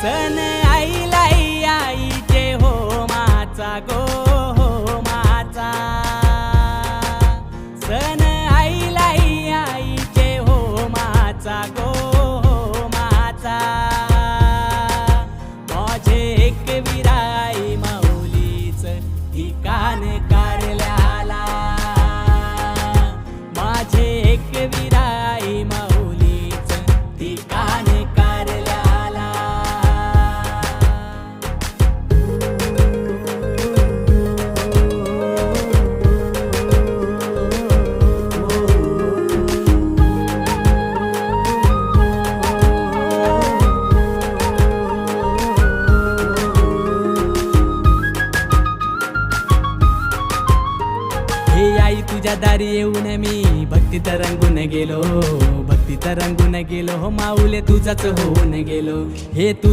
सण आईलाई आईचे होमाचा गो होमाचा, सण आईलाई आईचे होमाचा गो होमाचा, माझे एक विराई माऊलीच ठिकाण कारल्याला, माझे एक विराई माऊलीच ठिकाण कारल्याला. हे आई तुझ्या दारी येऊन मी भक्तीत रंगून गेलो, भक्तीत रंगून गेलो, माऊले तुझाच होऊन गेलो. हे तू